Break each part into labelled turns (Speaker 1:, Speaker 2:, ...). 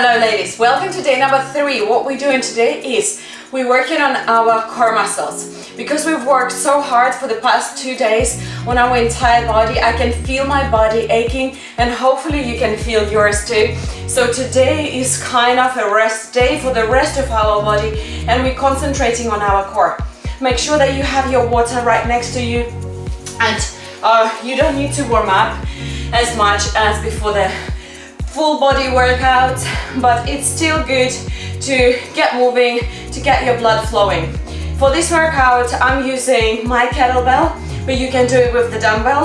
Speaker 1: Hello ladies, welcome to day number 3. What we're doing today is we're working on our core muscles. Because we've worked so hard for the past 2 days on our entire body, I can feel my body aching and hopefully you can feel yours too. So today is kind of a rest day for the rest of our body and we're concentrating on our core. Make sure that you have your water right next to you and you don't need to warm up as much as before the full body workout, but it's still good to get moving, to get your blood flowing. For this workout, I'm using my kettlebell, but you can do it with the dumbbell.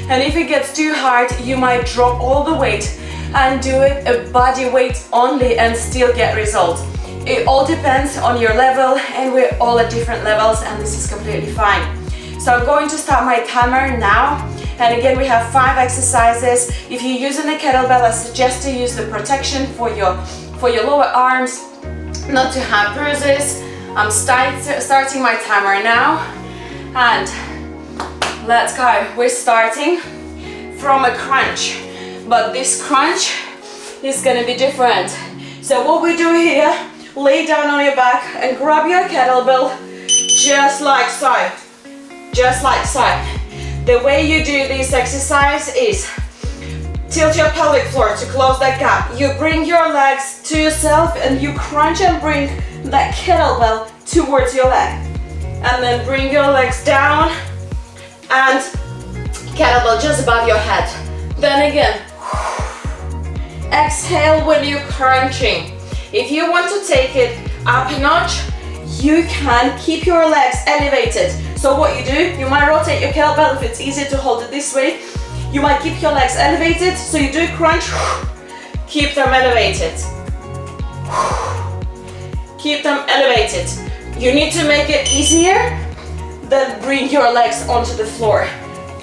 Speaker 1: And if it gets too hard, you might drop all the weight and do it a body weight only and still get results. It all depends on your level and we're all at different levels and this is completely fine. So I'm going to start my timer now. And again, we have 5 exercises. If you're using a kettlebell, I suggest to use the protection for your lower arms, not to have bruises. I'm starting my timer now. And let's go. We're starting from a crunch. But this crunch is going to be different. So what we do here, lay down on your back and grab your kettlebell just like so. Just like so. The way you do this exercise is tilt your pelvic floor to close that gap. You bring your legs to yourself and you crunch and bring that kettlebell towards your leg. And then bring your legs down and kettlebell just above your head. Then again, exhale when you're crunching. If you want to take it up a notch, you can keep your legs elevated. So what you do, you might rotate your kettlebell if it's easier to hold it this way. You might keep your legs elevated, so you do crunch, keep them elevated. Keep them elevated. You need to make it easier, then bring your legs onto the floor.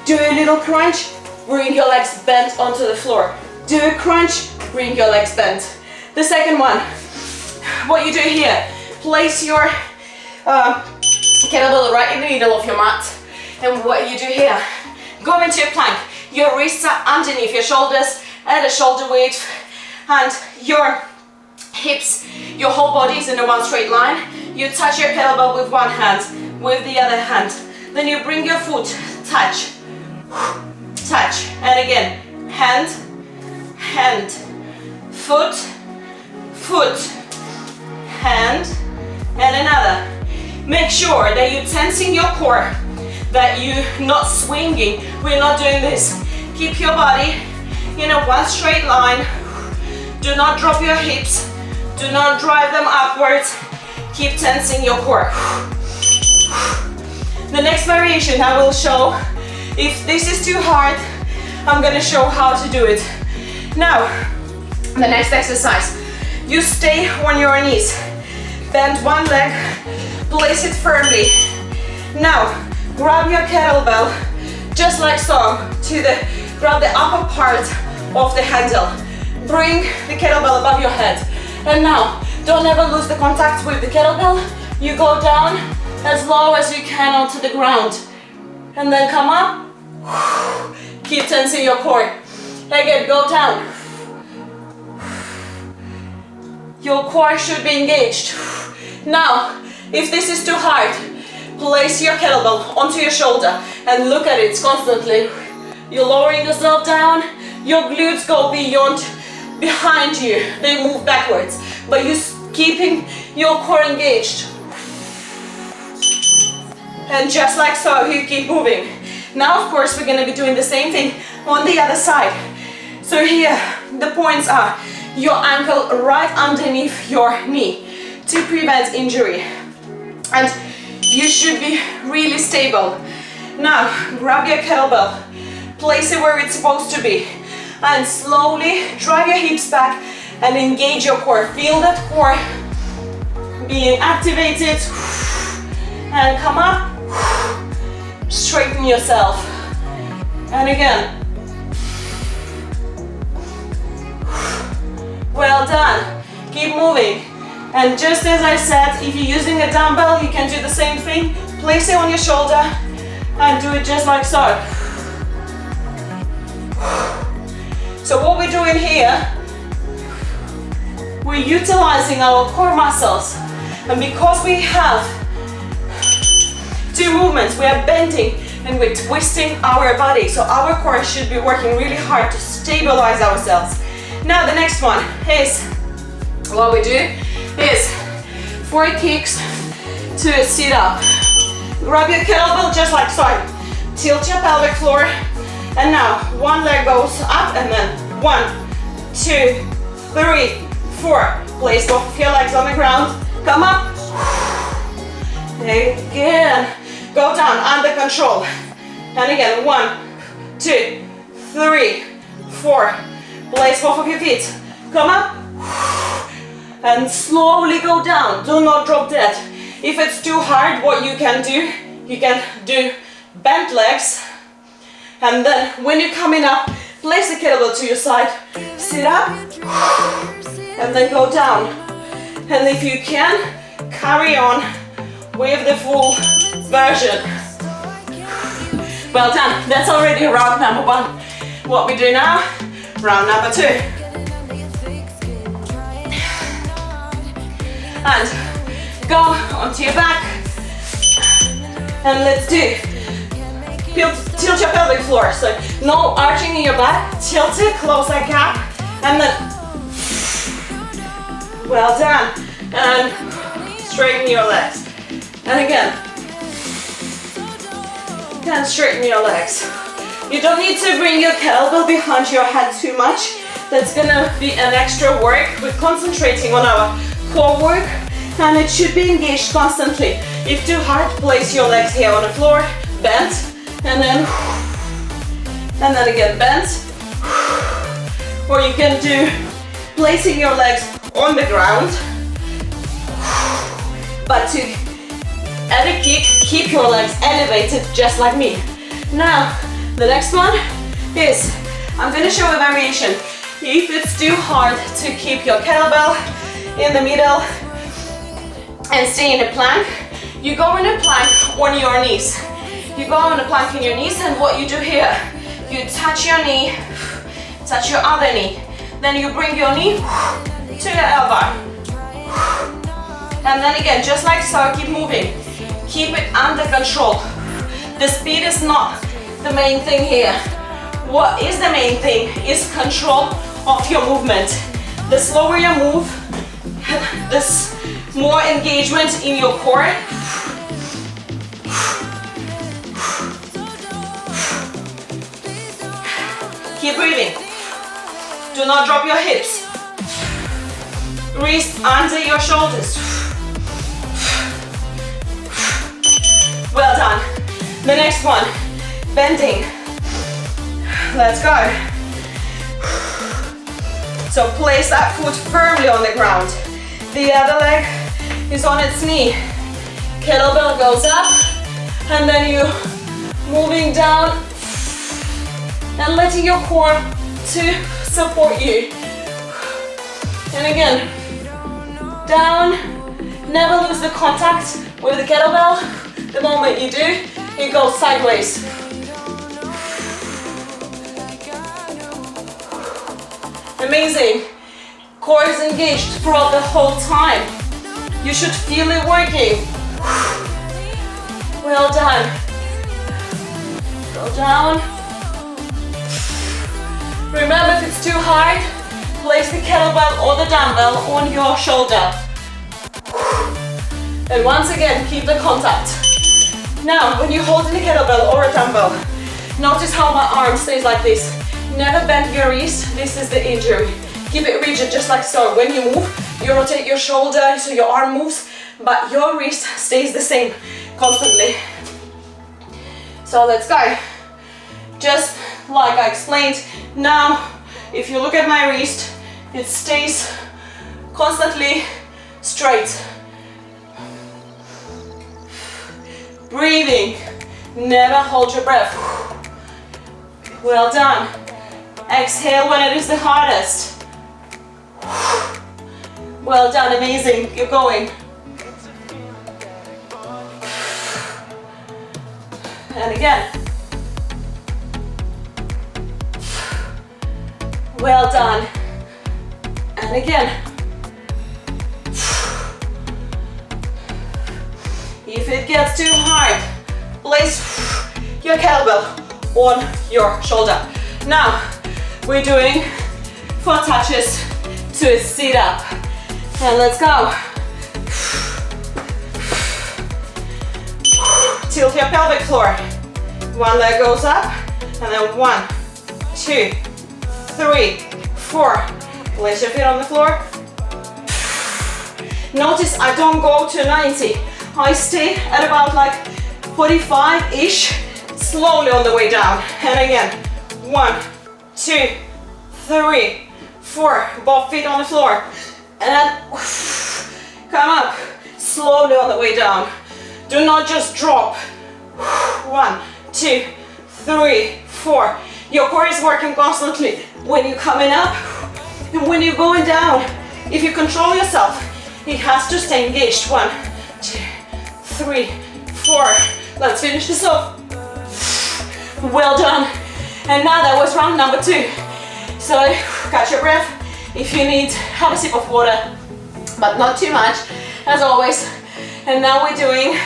Speaker 1: Do a little crunch, bring your legs bent onto the floor. Do a crunch, bring your legs bent. The second one, what you do here, place your kettlebell right in the middle of your mat. And what you do here, go into a plank. Your wrists are underneath your shoulders at a shoulder width and your hips, your whole body is in a one straight line. You touch your kettlebell with one hand, with the other hand. Then you bring your foot, touch, touch. And again, hand, hand, foot, foot, hand, and another. Make sure that you're tensing your core, that you're not swinging. We're not doing this. Keep your body in a one straight line. Do not drop your hips. Do not drive them upwards. Keep tensing your core. The next variation I will show, if this is too hard, I'm gonna show how to do it. Now, the next exercise, you stay on your knees. Bend one leg, place it firmly. Now, grab your kettlebell, just like so, grab the upper part of the handle. Bring the kettlebell above your head. And now, don't ever lose the contact with the kettlebell. You go down as low as you can onto the ground. And then come up. Keep tensing your core. Again, go down. Your core should be engaged. Now, if this is too hard, place your kettlebell onto your shoulder and look at it constantly. You're lowering yourself down, your glutes go behind you, they move backwards, but you're keeping your core engaged. And just like so, you keep moving. Now, of course, we're going to be doing the same thing on the other side. So here, the points are your ankle right underneath your knee to prevent injury. And you should be really stable. Now, grab your kettlebell, place it where it's supposed to be, and slowly drive your hips back and engage your core. Feel that core being activated. And come up, straighten yourself. And again. Well done. Keep moving. And just as I said, if you're using a dumbbell, you can do the same thing. Place it on your shoulder and do it just like so. So what we're doing here we're utilizing our core muscles. And because we have two movements, we are bending and we're twisting our body. So our core should be working really hard to stabilize ourselves. Now the next one is, what we do is 4 kicks to a sit up. Grab your kettlebell just like so. Tilt your pelvic floor. And now one leg goes up and then 1, 2, 3, 4. Place both of your legs on the ground. Come up. Again. Go down under control. And again, 1, 2, 3, 4. Place both of your feet. Come up. And slowly go down. Do not drop dead. If it's too hard, what you can do bent legs. And then when you're coming up, place the kettlebell to your side. Sit up. And then go down. And if you can, carry on with the full version. Well done. That's already round number 1. What we do now, round number 2. And go onto your back. And let's do tilt your pelvic floor. So no arching in your back. Tilt it, close that gap. And then well done. And straighten your legs. And again. And straighten your legs. You don't need to bring your kettlebell behind your head too much. That's gonna be an extra work. We're concentrating on our core work and it should be engaged constantly. If too hard, place your legs here on the floor, bend, and then again bend. Or you can do placing your legs on the ground, but to add a kick, keep your legs elevated just like me. Now, the next one is, I'm going to show a variation. If it's too hard to keep your kettlebell in the middle and stay in a plank, you go in a plank on your knees. You go on a plank on your knees, and what you do here, you touch your knee, touch your other knee. Then you bring your knee to your elbow. And then again, just like so, keep moving. Keep it under control. The speed is not the main thing here. What is the main thing is control of your movement. The slower you move, the more engagement in your core. Keep breathing. Do not drop your hips. Wrists under your shoulders. Well done. The next one, bending. Let's go. So place that foot firmly on the ground. The other leg is on its knee. Kettlebell goes up, and then you moving down and letting your core to support you. And again, down. Never lose the contact with the kettlebell. The moment you do, it goes sideways. Amazing. Core is engaged throughout the whole time. You should feel it working. Well done. Go down. Remember, if it's too hard, place the kettlebell or the dumbbell on your shoulder. And once again, keep the contact. Now, when you're holding a kettlebell or a dumbbell, notice how my arm stays like this. Never bend your wrist. This is the injury. Keep it rigid, just like so. When you move, you rotate your shoulder, so your arm moves, but your wrist stays the same constantly. So let's go. Just like I explained. Now, if you look at my wrist, it stays constantly straight. Breathing. Never hold your breath. Well done. Exhale when it is the hardest. Well done, amazing. Keep going. And again. Well done. And again. If it gets too hard, place your kettlebell on your shoulder. Now, we're doing 4 touches to a sit up. And let's go. Tilt your pelvic floor. One leg goes up, and then 1, 2, 3, 4. Place your feet on the floor. Notice I don't go to 90. I stay at about like 45-ish, slowly on the way down. And again, 1, 2, 3, 4. Both feet on the floor. And come up, slowly on the way down. Do not just drop. 1, 2, 3, 4. Your core is working constantly when you're coming up and when you're going down. If you control yourself, it has to stay engaged. 1, 2, 3, 4. Let's finish this off. Well done. And now that was round number 2. So catch your breath. If you need, have a sip of water, but not too much, as always. And now we're doing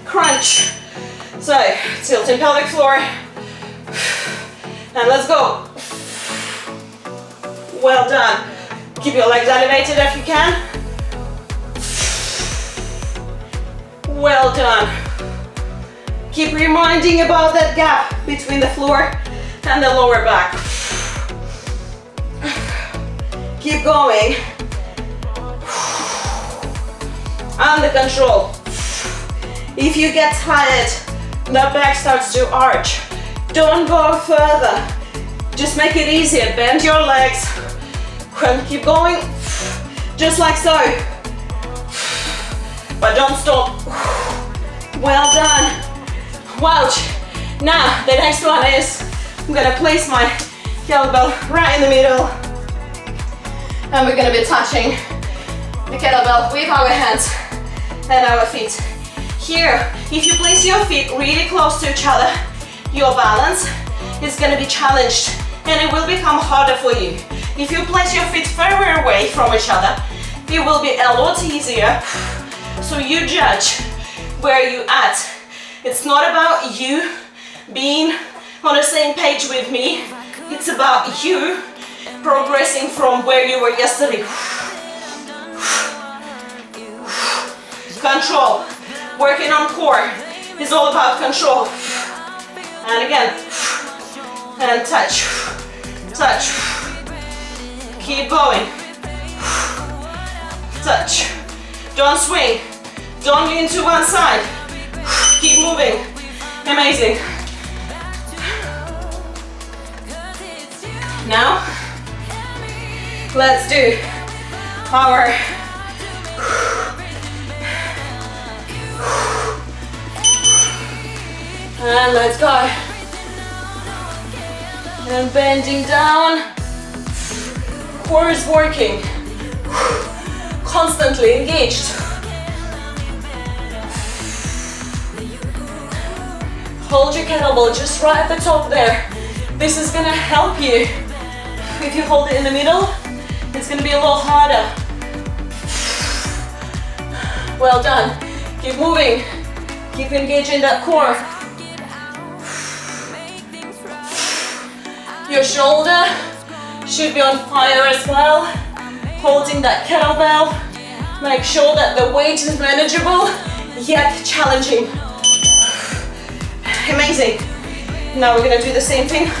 Speaker 1: crunch. So tilting pelvic floor. And let's go. Well done. Keep your legs elevated if you can. Well done. Keep reminding about that gap between the floor and the lower back. Keep going. Under control. If you get tired, the back starts to arch. Don't go further. Just make it easier. Bend your legs and keep going, just like so. But don't stop. Well done. Ouch. Now the next one is I'm gonna place my kettlebell right in the middle, and we're gonna be touching the kettlebell with our hands and our feet. Here, if you place your feet really close to each other, your balance is gonna be challenged and it will become harder for you. If you place your feet further away from each other, it will be a lot easier. So you judge where you're at. It's not about you being on the same page with me. It's about you progressing from where you were yesterday. Control. Working on core is all about control. And again, and touch, touch. Keep going. Touch. Don't swing. Don't lean to one side. Keep moving. Amazing. Now, let's do our and let's go. And bending down. Core is working. Constantly engaged. Hold your kettlebell just right at the top there. This is gonna help you. If you hold it in the middle, it's gonna be a little harder. Well done. Keep moving. Keep engaging that core. Your shoulder should be on fire as well. Holding that kettlebell. Make sure that the weight is manageable, yet challenging. Amazing. Now we're gonna do the same thing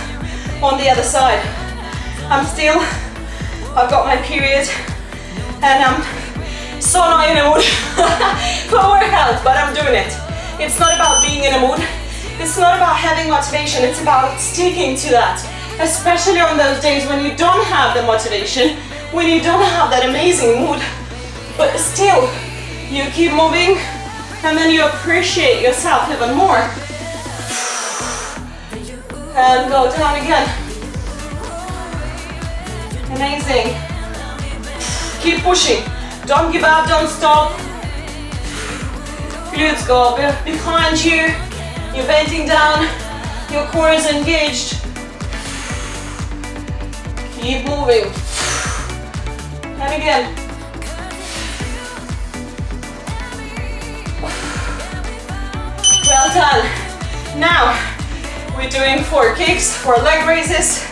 Speaker 1: on the other side. I've got my period and I'm so not in a mood for workout, but I'm doing it. It's not about being in a mood. It's not about having motivation. It's about sticking to that. Especially on those days when you don't have the motivation, when you don't have that amazing mood, but still you keep moving and then you appreciate yourself even more. And go down again. Amazing. Keep pushing. Don't give up, don't stop. Glutes go behind you. You're bending down. Your core is engaged. Keep moving. And again. Now, we're doing 4 kicks, 4 leg raises.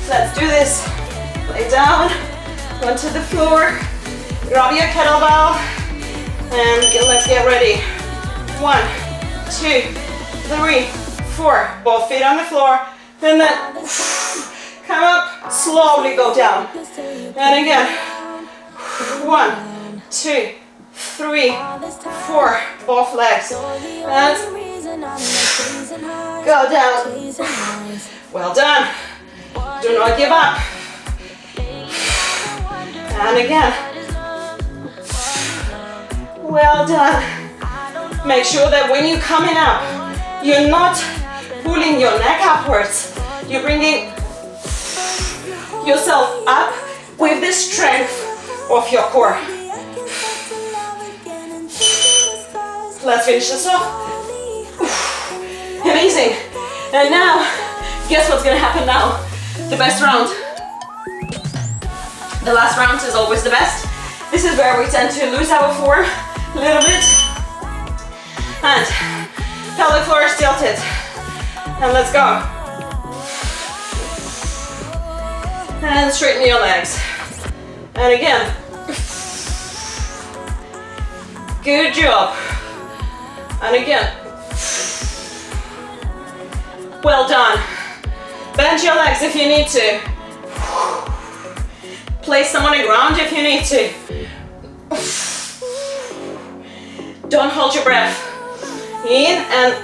Speaker 1: Let's do this. Lay down, onto the floor, grab your kettlebell, and let's get ready. 1, 2, 3, 4. Both feet on the floor, and then come up, slowly go down. And again, 1, 2, 3, 4. Both legs, and go down. Well done. Do not give up. And again. Well done. Make sure that when you're coming up, you're not pulling your neck upwards. You're bringing yourself up with the strength of your core. Let's finish this off. Amazing. And now, guess what's gonna happen now? The best round. The last round is always the best. This is where we tend to lose our form a little bit. And pelvic floor is tilted. And let's go. And straighten your legs. And again. Good job. And again. Well done. Bend your legs if you need to. Place them on the ground if you need to. Don't hold your breath. In and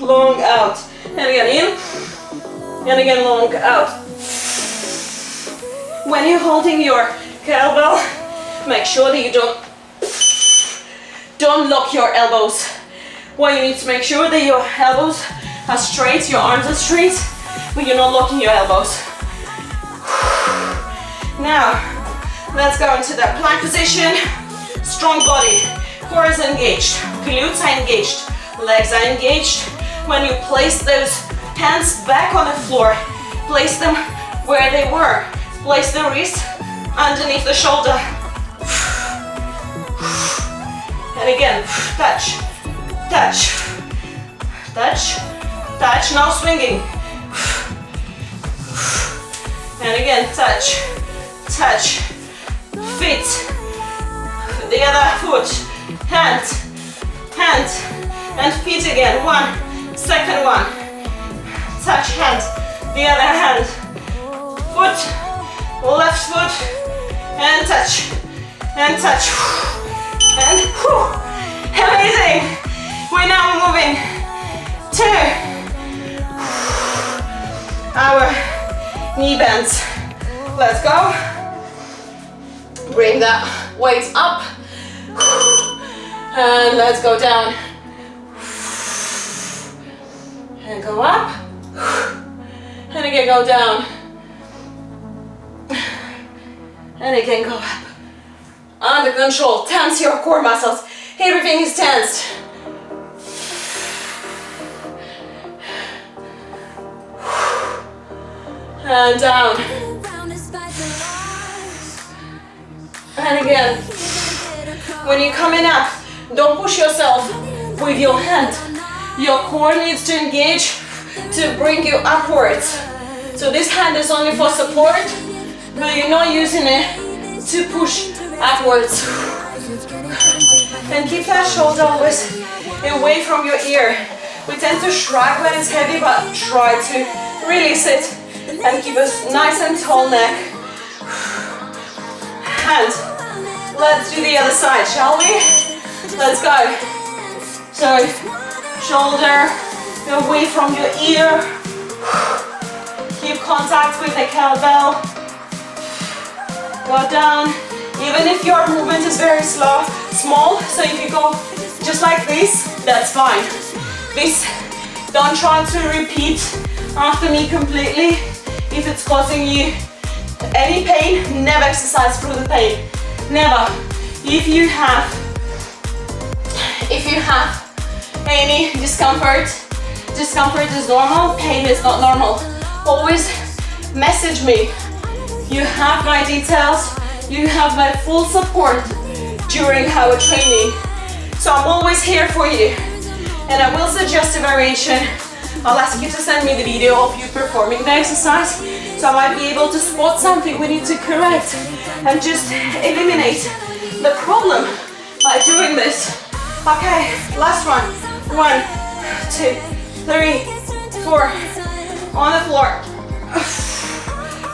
Speaker 1: long out. And again in. And again long out. When you're holding your kettlebell, make sure that you don't lock your elbows. Well, you need to make sure that your elbows are straight, your arms are straight, but you're not locking your elbows. Now, let's go into that plank position. Strong body, core is engaged, glutes are engaged, legs are engaged. When you place those hands back on the floor, place them where they were. Place the wrist underneath the shoulder. And again, touch, touch, touch, touch, now swinging. And again, touch, touch, feet, the other foot, hand, hand, and feet again. 1, second one, touch hand, the other hand, foot, left foot, and touch, and whew, amazing. We're now moving to our knee bends. Let's go. Bring that weight up, and let's go down, and go up, and again go down, and again go up. Under control, tense your core muscles. Everything is tensed. And down. And again. When you're coming up, don't push yourself with your hand. Your core needs to engage to bring you upwards. So this hand is only for support, but you're not using it to push upwards. And keep that shoulder always away from your ear. We tend to shrug when it's heavy, but try to release it and keep a nice and tall neck. And let's do the other side, shall we? Let's go. So, shoulder away from your ear. Keep contact with the kettlebell. Go down. Even if your movement is very small, so if you go just like this, that's fine. This, don't try to repeat after me completely. If it's causing you any pain, never exercise through the pain. Never. If you have any discomfort is normal, pain is not normal. Always message me. You have my details. You have my full support during our training. So I'm always here for you. And I will suggest a variation. I'll ask you to send me the video of you performing the exercise, so I might be able to spot something we need to correct and just eliminate the problem by doing this. Okay, last one. 1, 2, 3, 4. On the floor.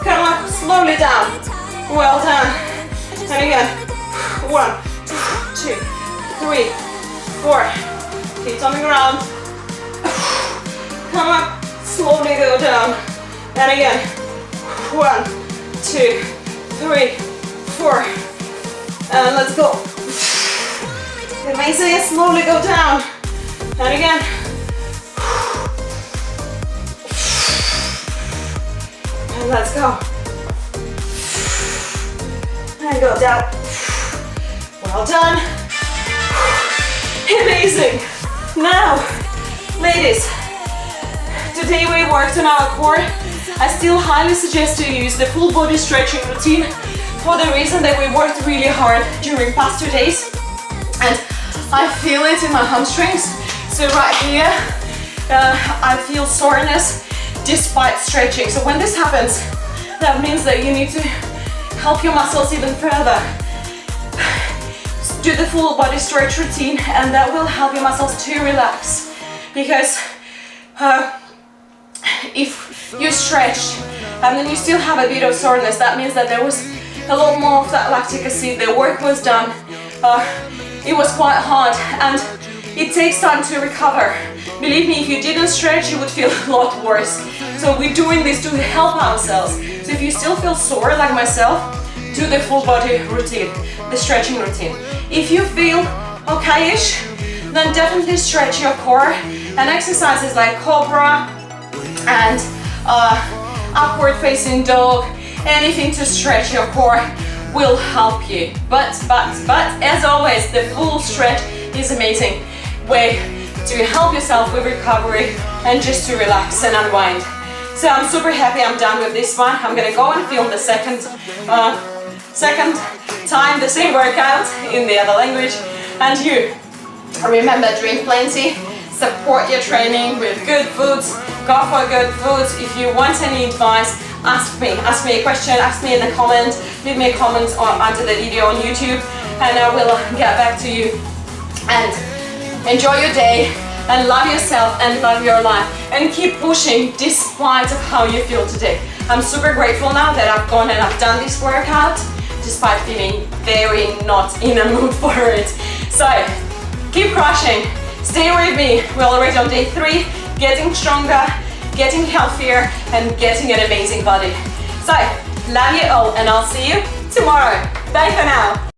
Speaker 1: Come up, slowly down. Well done. And again. 1, 2, 3, 4. Feet on the ground. Come up, slowly go down. And again. 1, 2, 3, 4. And let's go. Amazing. Slowly go down. And again. And let's go. And go down. Well done. Amazing. Now, ladies, today we worked on our core. I still highly suggest to use the full body stretching routine for the reason that we worked really hard during past 2 days. And I feel it in my hamstrings. So right here, I feel soreness despite stretching. So when this happens, that means that you need to help your muscles even further. Do the full body stretch routine, and that will help your muscles to relax. Because if you stretch and then you still have a bit of soreness, that means that there was a lot more of that lactic acid. The work was done. It was quite hard, and it takes time to recover. Believe me, if you didn't stretch, you would feel a lot worse. So we're doing this to help ourselves. So if you still feel sore like myself, do the full body routine, the stretching routine. If you feel okay-ish, then definitely stretch your core, and exercises like cobra and upward facing dog, anything to stretch your core will help you. But as always, the full stretch is amazing way to help yourself with recovery and just to relax and unwind. So I'm super happy I'm done with this one. I'm gonna go and film the second time the same workout in the other language. And you remember, drink plenty, support your training with good foods, go for good foods. If you want any advice, ask me a question, ask me in the comments, leave me a comment under the video on YouTube, and I will get back to you. And enjoy your day, and love yourself and love your life, and keep pushing despite of how you feel today. I'm super grateful now that I've gone and I've done this workout despite feeling very not in a mood for it. So keep crushing, stay with me. We're already on day 3, getting stronger, getting healthier, and getting an amazing body. So love you all, and I'll see you tomorrow. Bye for now.